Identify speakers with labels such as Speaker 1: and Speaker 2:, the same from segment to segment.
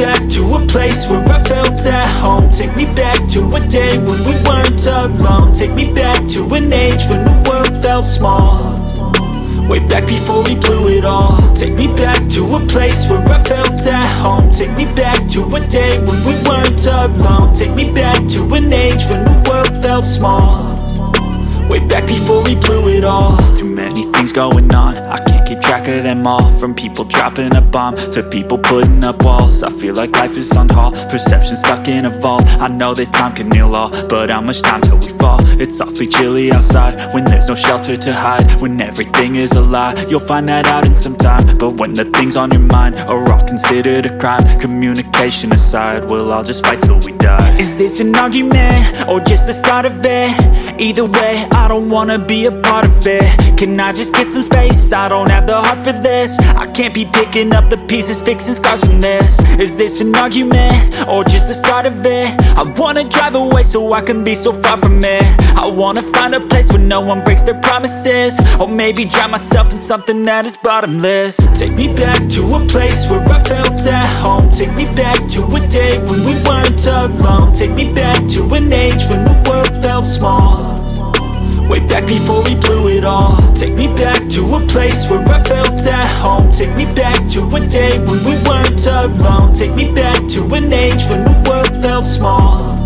Speaker 1: back to a place where I felt at home. Take me back to a day when we weren't alone. Take me back to an age when the world felt small, way back before we blew it all. Take me back to a place where I felt at home. Take me back to a day when we weren't alone. Take me back to an age when the world felt small, way back before we blew it all. Too many things going on, I can't keep track of them all. From people dropping a bomb to people putting up walls. I feel like life is on hold, perception stuck in a vault. I know that time can heal all, but how much time till we fall? It's awfully chilly outside when there's no shelter to hide. When everything is a lie, you'll find that out in some time. But when the things on your mind are all considered a crime, communication aside, we'll all just fight till we die. Is this an argument or just the start of it? Either way, I don't wanna be a part of it. Can I just get some space? I don't have the heart for this. I can't be picking up the pieces, fixing scars from this. Is this an argument or just the start of it? I wanna drive away so I can be so far from it. I wanna find a place where no one breaks their promises, or maybe drown myself in something that is bottomless. Take me back to a place where I felt at home. Take me back to a day when we weren't alone. Take me back to an age when the world felt small, way back before we blew it all. Take me back to a place where I felt at home. Take me back to a day when we weren't alone. Take me back to an age when the world felt small,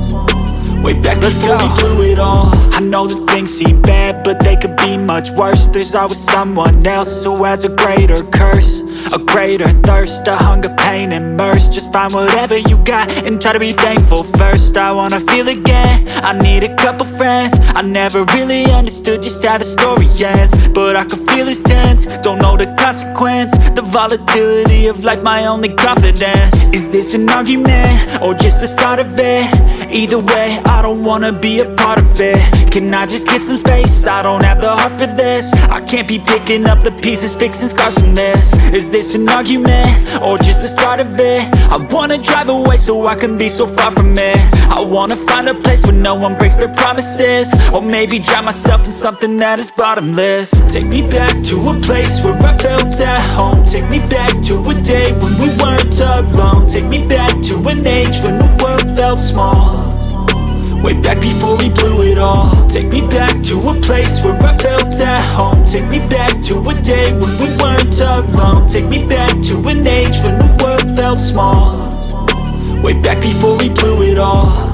Speaker 1: way back before we blew it all. I know that things seem bad, but they could be much worse. There's always someone else who has a greater curse, a greater thirst, a hunger, pain, and mercy. Just find whatever you got and try to be thankful first. I wanna feel again, I need a couple friends. I never really understood just how the story ends, but I could feel it's tense, don't know the consequence. The volatility of life, my only confidence. Is this an argument or just the start of it? Either way, I don't wanna be a part of it. Can I just get some space? I don't have the heart for this. I can't be picking up the pieces, fixing scars from this. Is this an argument or just the start of it? I wanna drive away so I can be so far from it. I wanna find a place where no one breaks their promises, or maybe drown myself in something that is bottomless. Take me back to a place where I felt at home. Take me back to a day when we weren't alone. Take me back to an age when the world felt small, way back before we blew it all. Take me back to a place where I felt at home. Take me back to a day when we weren't alone. Take me back to an age when the world felt small, way back before we blew it all.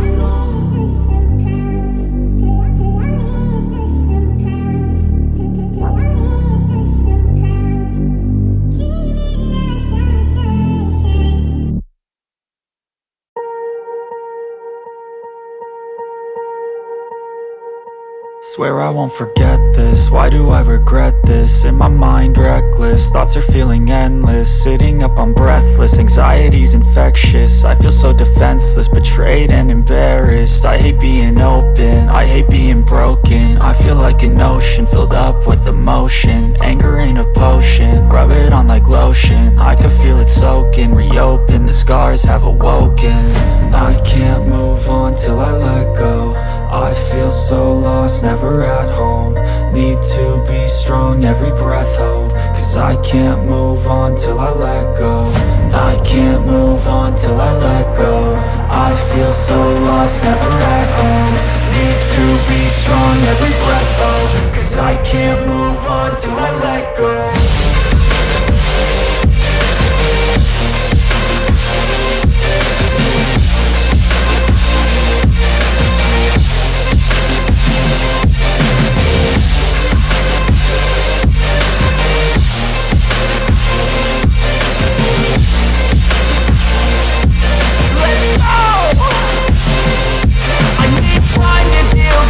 Speaker 2: Swear I won't forget this, why do I regret this? In my mind reckless, thoughts are feeling endless. Sitting up I'm breathless, anxiety's infectious. I feel so defenseless, betrayed and embarrassed. I hate being open, I hate being broken. I feel like an ocean filled up with emotion. Anger ain't a potion, rub it on like lotion. I can feel it soaking, reopen, the scars have awoken. I can't move on till I let go. I feel so lost, never at home. Need to be strong, every breath hold. Cause I can't move on till I let go. I can't move on till I let go. I feel so lost, never at home. Need to be strong, every breath hold. Cause I can't move on till I let go.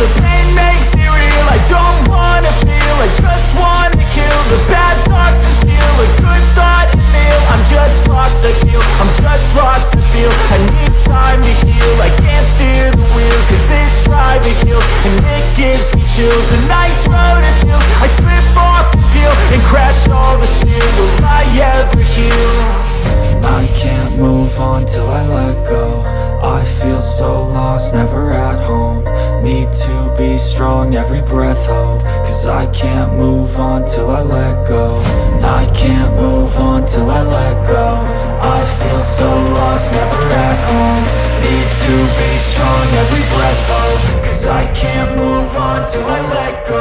Speaker 1: The pain makes it real, I don't wanna feel, I just wanna kill the bad thoughts and steal a good thought and meal. I'm just lost, I feel, I'm just lost, I feel. I need time to heal, I can't steer the wheel. Cause this drive it kills, and it gives me chills. A nice road it feels, I slip off the peel and crash all the steel. Will I ever heal?
Speaker 2: I can't move on till I let go. I feel so lost, never at home. Need to be strong, every breath hold. Cause I can't move on till I let go. I can't move on till I let go. I feel so lost, never at home. Need to be strong, every breath hold. 'Cause I can't move on till I let go.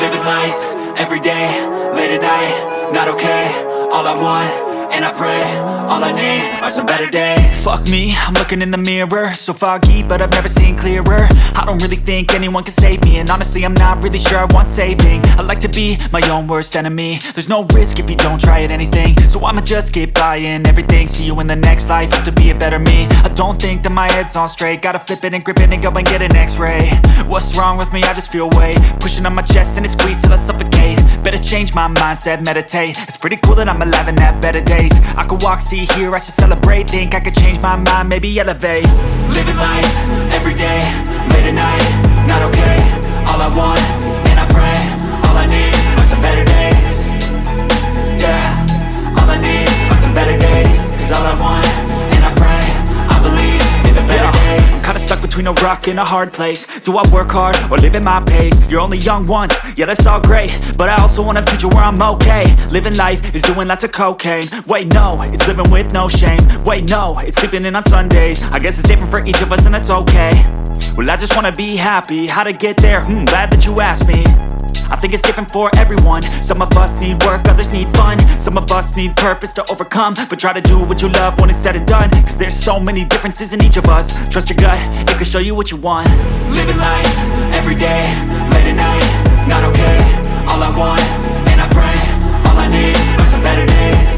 Speaker 1: Living life, everyday, late at night, not okay. All I want, and I pray, all I need are some better days. Fuck me, I'm looking in the mirror, so foggy, but I've never seen clearer. I don't really think anyone can save me, and honestly I'm not really sure I want saving. I like to be my own worst enemy. There's no risk if you don't try at anything, so I'ma just keep buying everything. See you in the next life, hope to be a better me. I don't think that my head's on straight, gotta flip it and grip it and go and get an x-ray. What's wrong with me? I just feel weight pushing on my chest and it squeezes till I suffocate. Better change my mindset, meditate. It's pretty cool that I'm alive and have better days. I could walk, see, hear, I should celebrate. Think I could change my mind, maybe elevate. Living life, everyday, late at night, not okay. All I want, and I pray, all I need are some better days. Yeah, all I need are some better days. 'Cause all I want, and I pray, I believe in the better days. I'm kinda stuck between a rock and a hard place. Do I work hard or live at my pace? You're only young once, yeah that's all great, but I also want a future where I'm okay. Living life is doing lots of cocaine. Wait no, it's living with no shame. Wait no, it's sleeping in on Sundays. I guess it's different for each of us and that's okay. Well I just wanna be happy, how to get there? Glad that you asked me. I think it's different for everyone. Some of us need work, others need fun. Some of us need purpose to overcome. But try to do what you love when it's said and done. 'Cause there's so many differences in each of us. Trust your gut, it can show you what you want. Living life, everyday, late at night, not okay. All I want, and I pray, all I need are some better days.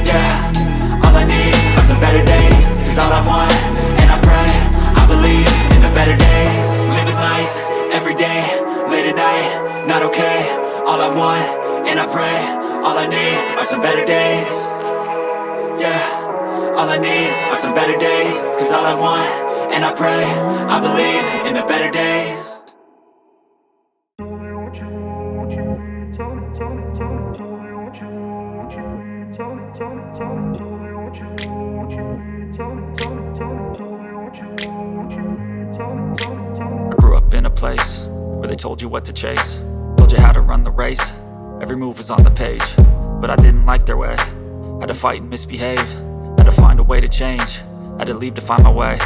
Speaker 1: Yeah, all I need are some better days. 'Cause all I want, and I pray, I believe in the better days. Living life, everyday, late at night, not okay. All I want, and I pray, all I need are some better days. Yeah, all I need are some better days. 'Cause all I want, and I pray, I believe in the better days.
Speaker 2: I grew up in a place where they told you what to chase, told you how to run the race. Every move was on the page, but I didn't like their way. Had to fight and misbehave, had to find a way to change, had to leave to find my way.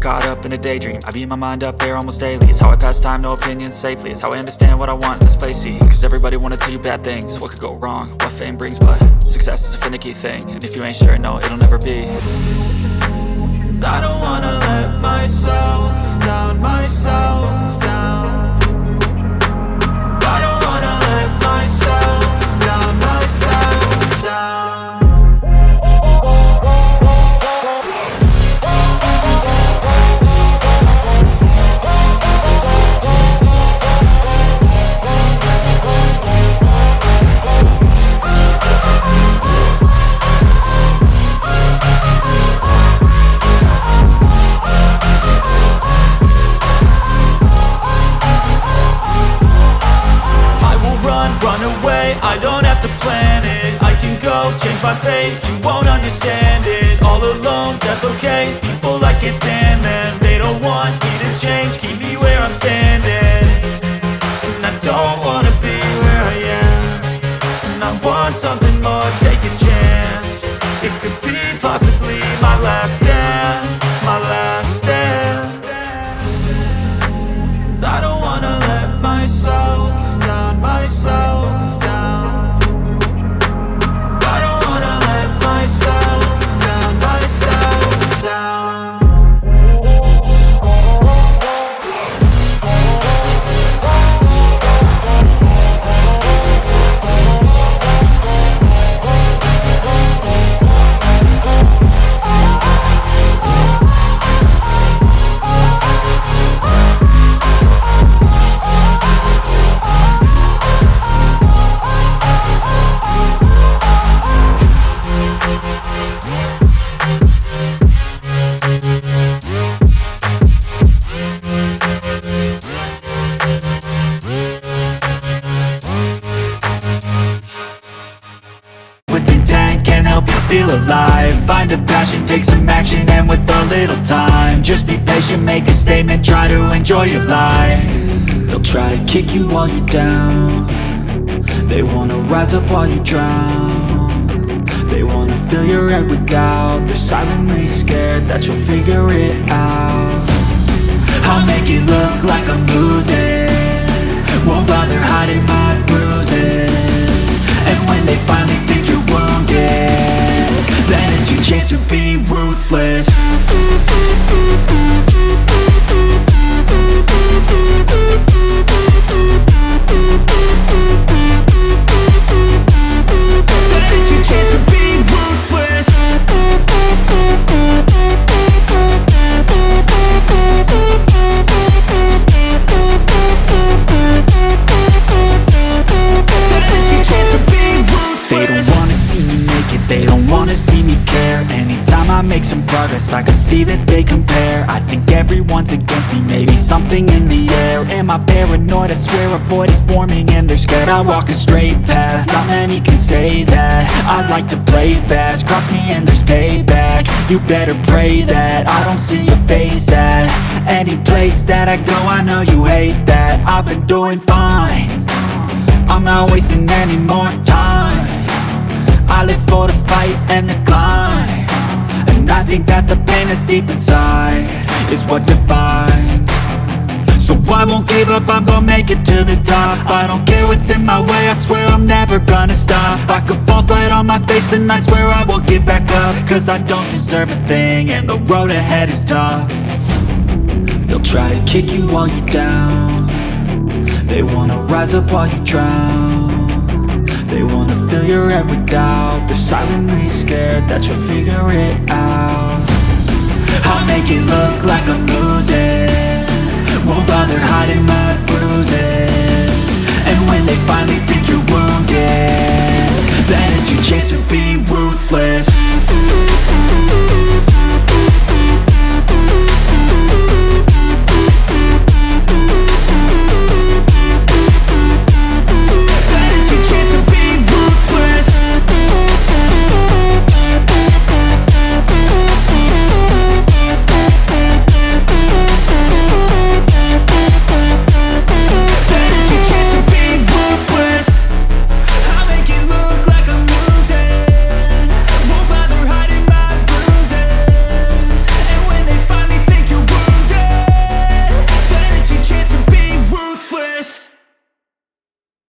Speaker 2: Caught up in a daydream, I beat my mind up there almost daily. It's how I pass time, no opinions safely. It's how I understand what I want in this place, see. 'Cause everybody wanna tell you bad things, what could go wrong, what fame brings. But success is a finicky thing, and if you ain't sure, no, it'll never be. I don't wanna let myself down, myself down. I don't wanna let myself down, myself down.
Speaker 1: Run away, I don't have to plan it. I can go change my fate, you won't understand it. All alone, that's okay. People, I can't stand them. They don't want me to change, keep me where I'm standing. And I don't wanna be where I am. And I want something more, take a chance. It could be possibly my last dance, my last dance. I don't wanna let myself down, myself down.
Speaker 2: find a passion, take some action, and with a little time, just be patient, make a statement, try to enjoy your life. They'll try to kick you while you're down, they wanna rise up while you drown. They wanna fill your head with doubt, they're silently scared that you'll figure it out. I'll make it look like I'm losing, won't bother hiding my bruises. And when they finally think you're wounded, then it's your chance to be ruthless. Then it's your chance to be ruthless. They don't wanna see me make it, they don't wanna see me care. Anytime I make some progress, I can see that they compare. I think everyone's against me, maybe something in the air. Am I paranoid? I swear a void is forming and they're scared I walk a straight path. Not many can say that. I like to play fast, cross me and there's payback. You better pray that I don't see your face at any place that I go. I know you hate that. I've been doing fine, I'm not wasting any more time. I live for the fight and the climb, and I think that the pain that's deep inside is what defines. So I won't give up, I'm gonna make it to the top. I don't care what's in my way, I swear I'm never gonna stop. I could fall flat on my face and I swear I will get back up, cause I don't deserve a thing and the road ahead is tough. They'll try to kick you while you're down, they wanna rise up while you drown. They wanna fill your head with doubt, they're silently scared that you'll figure it out. I'll make it look like I'm losing, won't bother hiding my bruises. And when they finally think you're wounded, then it's your chance to be ruthless.